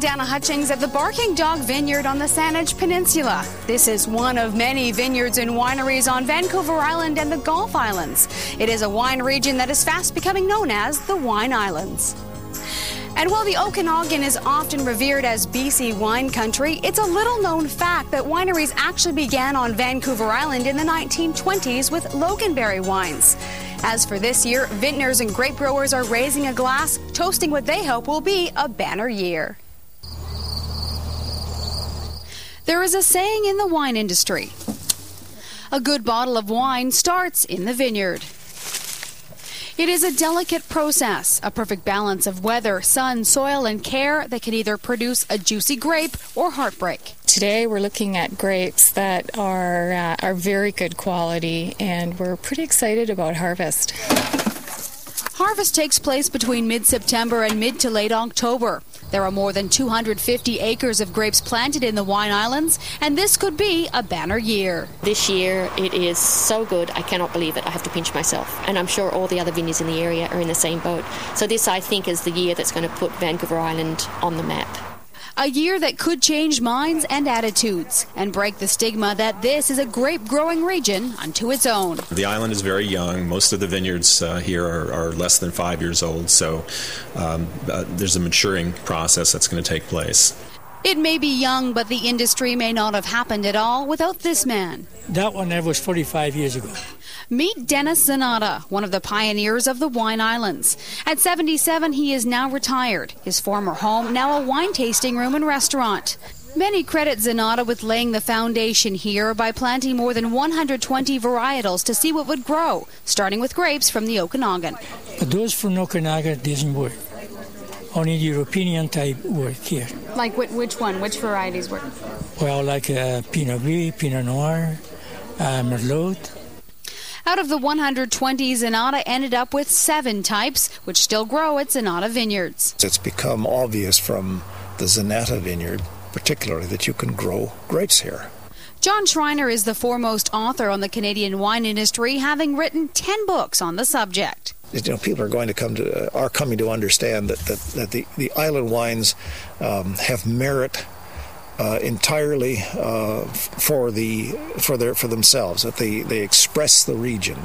Dana Hutchings at the Barking Dog Vineyard on the Saanich Peninsula. This is one of many vineyards and wineries on Vancouver Island and the Gulf Islands. It is a wine region that is fast becoming known as the Wine Islands. And while the Okanagan is often revered as BC wine country, it's a little-known fact that wineries actually began on Vancouver Island in the 1920s with Loganberry wines. As for this year, vintners and grape growers are raising a glass, toasting what they hope will be a banner year. There is a saying in the wine industry: a good bottle of wine starts in the vineyard. It is a delicate process, a perfect balance of weather, sun, soil, and care that can either produce a juicy grape or heartbreak. Today we're looking at grapes that are very good quality, and we're pretty excited about harvest. Harvest takes place between mid-September and mid to late October. There are more than 250 acres of grapes planted in the Wine Islands, and this could be a banner year. This year it is so good, I cannot believe it. I have to pinch myself. And I'm sure all the other vineyards in the area are in the same boat. So this, I think, is the year that's going to put Vancouver Island on the map. A year that could change minds and attitudes and break the stigma that this is a grape-growing region unto its own. The island is very young. Most of the vineyards here are less than 5 years old, so there's a maturing process that's going to take place. It may be young, but the industry may not have happened at all without this man. That one there was 45 years ago. Meet Dennis Zanata, one of the pioneers of the Wine Islands. At 77, he is now retired. His former home, now a wine tasting room and restaurant. Many credit Zanata with laying the foundation here by planting more than 120 varietals to see what would grow, starting with grapes from the Okanagan. But those from Okanagan doesn't work. Only European type work here. Like which one? Which varieties work? Well, like Pinot Gris, Pinot Noir, Merlot. Out of the 120, Zanata ended up with 7 types, which still grow at Zanata Vineyards. It's become obvious from the Zanata Vineyard, particularly, that you can grow grapes here. John Schreiner is the foremost author on the Canadian wine industry, having written 10 books on the subject. People are coming to understand that the island wines have merit entirely for themselves, that they express the region.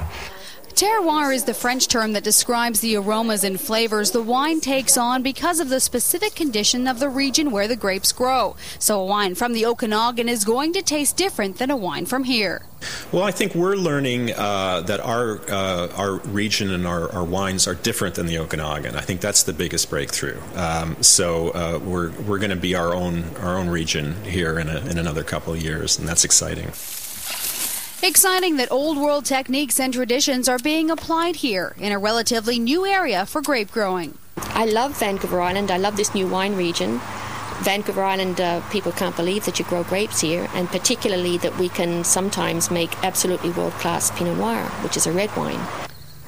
Terroir is the French term that describes the aromas and flavors the wine takes on because of the specific condition of the region where the grapes grow. So a wine from the Okanagan is going to taste different than a wine from here. Well, I think we're learning that our region and our wines are different than the Okanagan. I think that's the biggest breakthrough. So we're going to be our own region here in another couple of years, and that's exciting. Exciting that old world techniques and traditions are being applied here in a relatively new area for grape growing. I love Vancouver Island. I love this new wine region. Vancouver Island, people can't believe that you grow grapes here, and particularly that we can sometimes make absolutely world-class Pinot Noir, which is a red wine.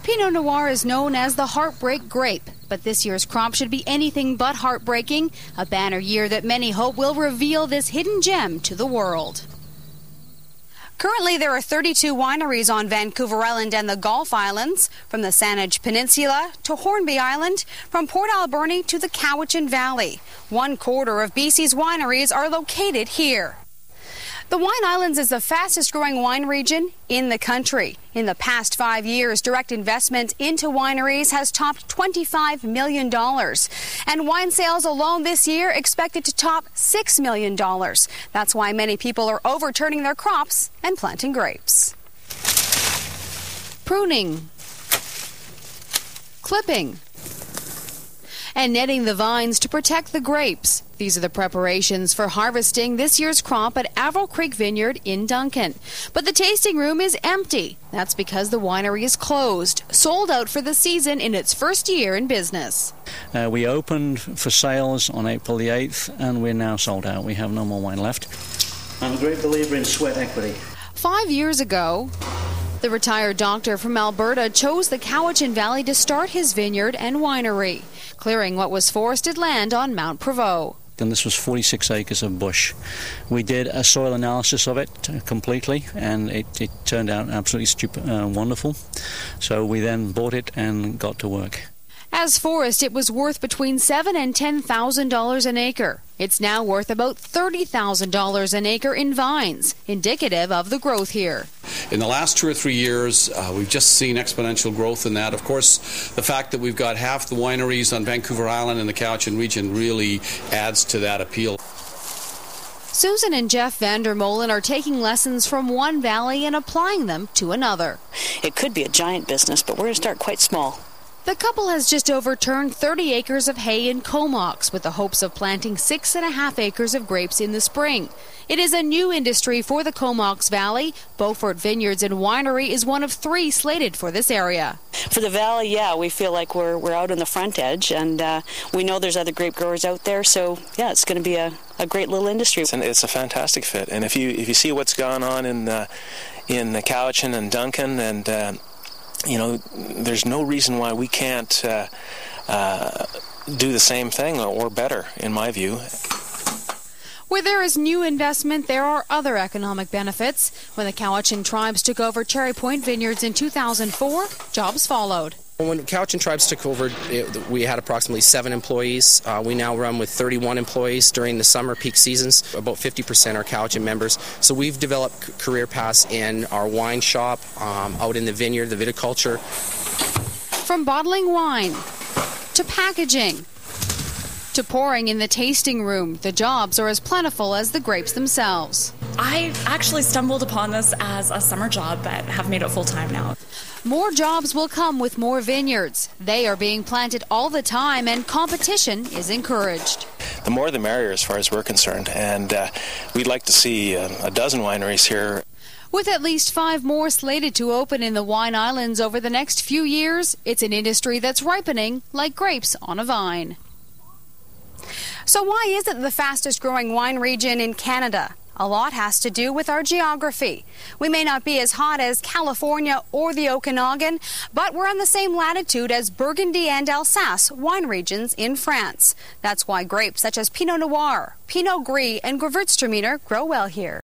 Pinot Noir is known as the heartbreak grape, but this year's crop should be anything but heartbreaking, a banner year that many hope will reveal this hidden gem to the world. Currently, there are 32 wineries on Vancouver Island and the Gulf Islands, from the Saanich Peninsula to Hornby Island, from Port Alberni to the Cowichan Valley. 1/4 of BC's wineries are located here. The Wine Islands is the fastest growing wine region in the country. In the past 5 years, direct investment into wineries has topped $25 million. And wine sales alone this year expected to top $6 million. That's why many people are overturning their crops and planting grapes. Pruning, clipping, and netting the vines to protect the grapes. These are the preparations for harvesting this year's crop at Avril Creek Vineyard in Duncan. But the tasting room is empty. That's because the winery is closed, sold out for the season in its first year in business. We opened for sales on April the 8th, and we're now sold out. We have no more wine left. I'm a great believer in sweat equity. 5 years ago, the retired doctor from Alberta chose the Cowichan Valley to start his vineyard and winery, clearing what was forested land on Mount Prevost. And this was 46 acres of bush. We did a soil analysis of it completely, and it turned out absolutely wonderful. So we then bought it and got to work. As forest, it was worth between $7,000 and $10,000 an acre. It's now worth about $30,000 an acre in vines, indicative of the growth here. In the last 2 or 3 years, we've just seen exponential growth in that. Of course, the fact that we've got half the wineries on Vancouver Island and the Cowichan region really adds to that appeal. Susan and Jeff Vandermolen are taking lessons from one valley and applying them to another. It could be a giant business, but we're going to start quite small. The couple has just overturned 30 acres of hay in Comox with the hopes of planting 6.5 acres of grapes in the spring. It is a new industry for the Comox Valley. Beaufort Vineyards and Winery is one of 3 slated for this area. For the valley, yeah, we feel like we're out on the front edge, and we know there's other grape growers out there, so yeah, it's going to be a great little industry. It's a fantastic fit, and if you see what's gone on in the Cowichan and Duncan, and there's no reason why we can't do the same thing or better, in my view. Where there is new investment, there are other economic benefits. When the Cowichan tribes took over Cherry Point Vineyards in 2004, jobs followed. When the Cowichan tribes took over, we had approximately 7 employees. We now run with 31 employees during the summer peak seasons. About 50% are Cowichan members. So we've developed career paths in our wine shop, out in the vineyard, the viticulture. From bottling wine to packaging to pouring in the tasting room, the jobs are as plentiful as the grapes themselves. I actually stumbled upon this as a summer job, but have made it full-time now. More jobs will come with more vineyards. They are being planted all the time, and competition is encouraged. The more the merrier as far as we're concerned, and we'd like to see a dozen wineries here. With at least 5 more slated to open in the Wine Islands over the next few years, it's an industry that's ripening like grapes on a vine. So why is it the fastest growing wine region in Canada? A lot has to do with our geography. We may not be as hot as California or the Okanagan, but we're on the same latitude as Burgundy and Alsace wine regions in France. That's why grapes such as Pinot Noir, Pinot Gris, and Gewürztraminer grow well here.